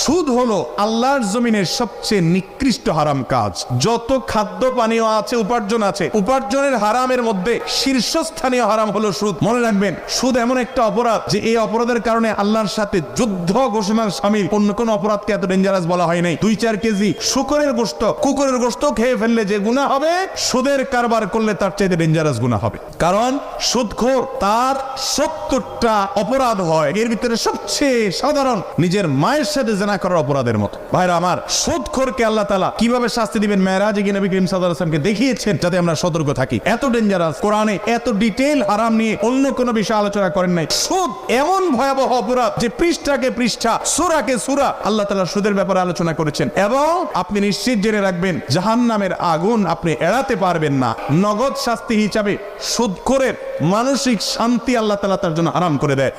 সুদ হলো আল্লাহর জমিনের সবচেয়ে নিকৃষ্ট হারাম কাজ। যত খাদ্য পানীয় আছে, উপার্জন আছে, উপার্জনের হারামের মধ্যে শীর্ষস্থানীয় হারাম হলো সুদ। মনে রাখবেন, সুদ এমন একটা অপরাধ যে এই অপরাধের কারণে আল্লাহর সাথে যুদ্ধ ঘোষণার শামিল। অন্য কোন অপরাধকে এত ডেঞ্জারাস বলা হয় নাই। 2-4 কেজি শুকরের গোশত, কুকুরের গোশত খেয়ে ফেললে যে গুনাহ হবে, সুদের কারবার করলে তার চাইতে ডেঞ্জারাস গুনাহ হবে। কারণ সুদখোর তার 70টা অপরাধ হয়, এর ভিতরে সবচেয়ে সাধারণ নিজের মায়ের সাথে জিনা করার অপরাধের মতো। ভাইরা আমার, সুদখোরকে আল্লাহ তাআলা কিভাবে শাস্তি দিবেন মেরাজে গিয়ে নবী করিম সাল্লাল্লাহু আলাইহি ওয়াসাল্লামকে দেখিয়েছেন, যাতে আমরা সতর্ক থাকি। এত ডেঞ্জারাস, কোরআনে এত ডিটেইল হারাম নিয়ে অন্য কোনো বিষয় আলোচনা করেন নাই। সুদ এমন ভয়াবহ অপরাধ যে পৃষ্ঠাকে পৃষ্ঠা, সূরাকে সূরা আল্লাহ তাআলা সুদের ব্যাপারে আলোচনা করেছেন। এবং আপনি নিশ্চিত জেনে রাখবেন, জাহান্নামের আগুন আপনি এড়াতে পারবেন না। নগদ শাস্তি হিসাবে সুদখোরের মানসিক শান্তি আল্লাহ তাআলা তার জন্য হারাম করে দেয়।